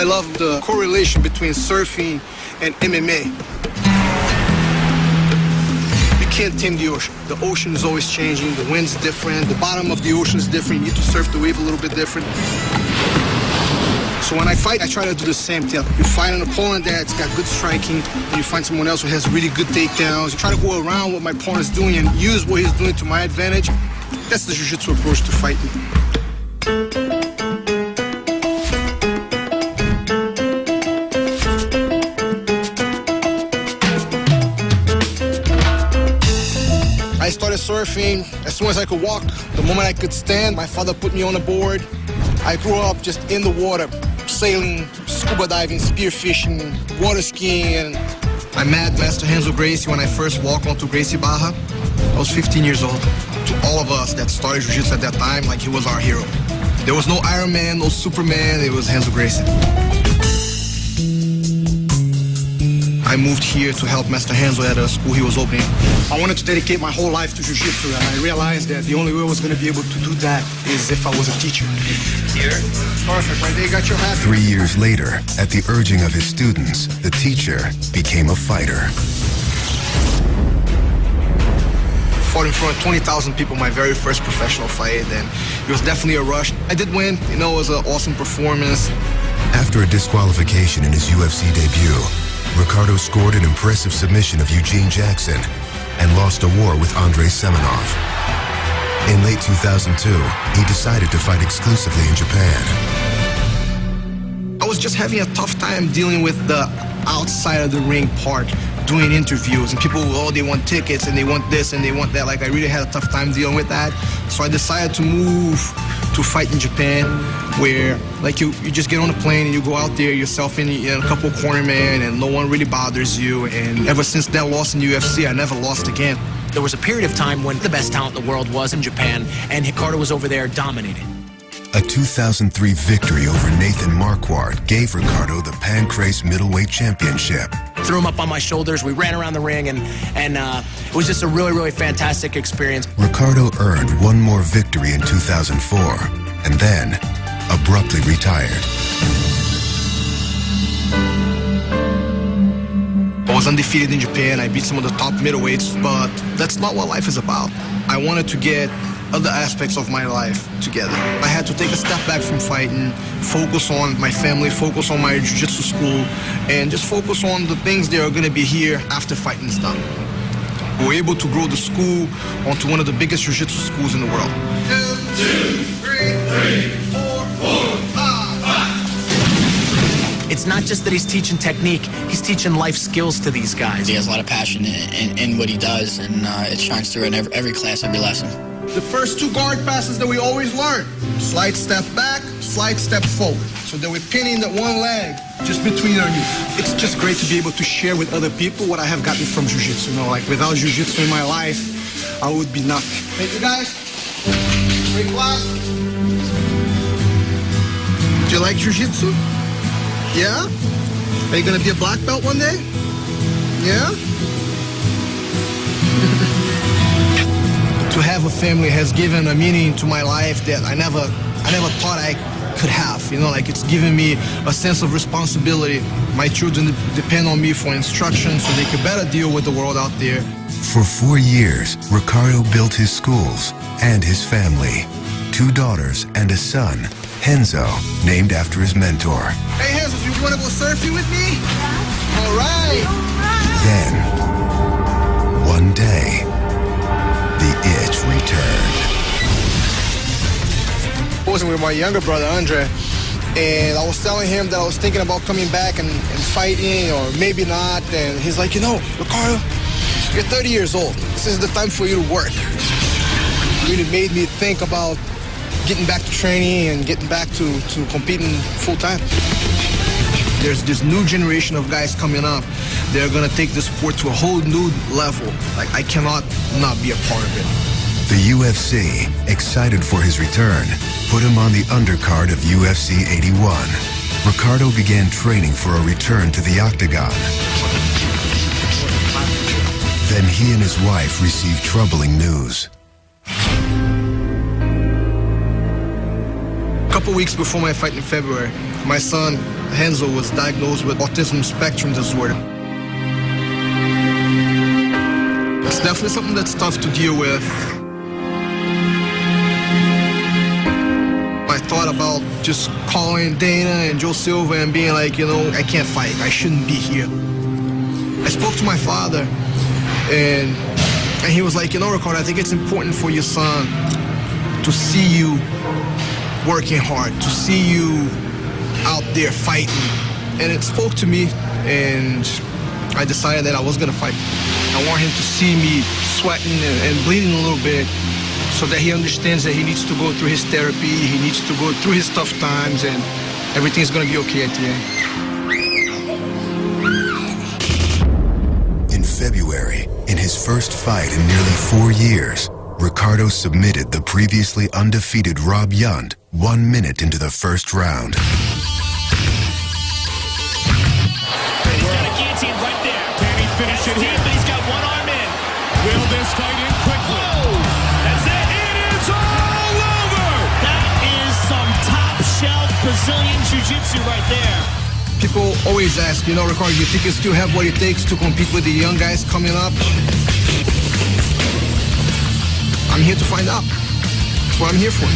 I love the correlation between surfing and MMA. You can't tame the ocean. The ocean is always changing, the wind's different, the bottom of the ocean is different, you need to surf the wave a little bit different. So when I fight, I try to do the same thing. You fight an opponent that's got good striking, and you find someone else who has really good takedowns. You try to go around what my opponent's doing and use what he's doing to my advantage. That's the jiu-jitsu approach to fighting. I started surfing as soon as I could walk. The moment I could stand, my father put me on a board. I grew up just in the water, sailing, scuba diving, spearfishing, water skiing. And I met Master Renzo Gracie when I first walked onto Gracie Barra. I was 15 years old. To all of us that started jiu-jitsu at that time, like he was our hero. There was no Iron Man, no Superman, it was Renzo Gracie. I moved here to help Master Renzo at a school he was opening. I wanted to dedicate my whole life to jiu-jitsu, and I realized that the only way I was going to be able to do that is if I was a teacher. Here? Perfect, right there, you got your hat. 3 years later, at the urging of his students, the teacher became a fighter. Fought in front of 20,000 people my very first professional fight, and it was definitely a rush. I did win, you know, it was an awesome performance. After a disqualification in his UFC debut, Ricardo scored an impressive submission of Eugene Jackson and lost a war with Andrei Semenov. In late 2002, he decided to fight exclusively in Japan. I was just having a tough time dealing with the outside of the ring part, doing interviews, and people, oh, they want tickets and they want this and they want that. Like, I really had a tough time dealing with that. So I decided to move to fight in Japan, where like you just get on a plane and you go out there yourself in a couple cornermen and no one really bothers you. And ever since that loss in UFC, I never lost again. There was a period of time when the best talent in the world was in Japan, and Ricardo was over there dominating. A 2003 victory over Nathan Marquardt gave Ricardo the Pancrase Middleweight Championship. Threw him up on my shoulders, we ran around the ring, and it was just a really, really fantastic experience. Ricardo earned one more victory in 2004, and then abruptly retired. I was undefeated in Japan, I beat some of the top middleweights, but that's not what life is about. I wanted to get other aspects of my life together. I had to take a step back from fighting, focus on my family, focus on my jiu-jitsu school, and just focus on the things that are going to be here after fighting is done. We were able to grow the school onto one of the biggest jiu-jitsu schools in the world. 2, 3, 4, 5. It's not just that he's teaching technique, he's teaching life skills to these guys. He has a lot of passion in what he does, and it shines through in every class, every lesson. The first 2 guard passes that we always learn. Slide step back, slide step forward. So that we're pinning that one leg just between our knees. It's just great to be able to share with other people what I have gotten from jiu-jitsu. You know, like without jiu-jitsu in my life, I would be nothing. Thank you guys. Great class. Do you like jiu-jitsu? Yeah? Are you gonna be a black belt one day? Yeah? To have a family has given a meaning to my life that I never thought I could have. You know, like it's given me a sense of responsibility. My children depend on me for instruction so they can better deal with the world out there. For 4 years, Ricardo built his schools and his family. 2 daughters and a son, Renzo, named after his mentor. Hey, Renzo, you want to go surfing with me? All right. Then, one day, the itch returned. I was with my younger brother, Andre, and I was telling him that I was thinking about coming back and fighting, or maybe not, and he's like, you know, Ricardo, you're 30 years old. This is the time for you to work. It really made me think about getting back to training and getting back to competing full-time. There's this new generation of guys coming up. They're gonna take the sport to a whole new level. Like, I cannot not be a part of it. The UFC, excited for his return, put him on the undercard of UFC 81. Ricardo began training for a return to the octagon. Then he and his wife received troubling news. A couple weeks before my fight in February, my son Renzo was diagnosed with autism spectrum disorder. It's definitely something that's tough to deal with. I thought about just calling Dana and Joe Silva and being like, you know, I can't fight. I shouldn't be here. I spoke to my father, and he was like, you know, Ricardo, I think it's important for your son to see you working hard, to see you out there fighting. And it spoke to me, and I decided that I was gonna fight. I want him to see me sweating and bleeding a little bit so that he understands that he needs to go through his therapy, he needs to go through his tough times, and everything's gonna be okay at the end. In February, in his first fight in nearly 4 years, Ricardo submitted the previously undefeated Rob Yunt 1 minute into the first round. He's got a guillotine right there. Can he finish it here? But he's got one arm in. Will this fight end quickly? That's it. It is all over! That is some top-shelf Brazilian jiu-jitsu right there. People always ask, you know, Ricardo, you think you still have what it takes to compete with the young guys coming up? I'm here to find out. That's what I'm here for.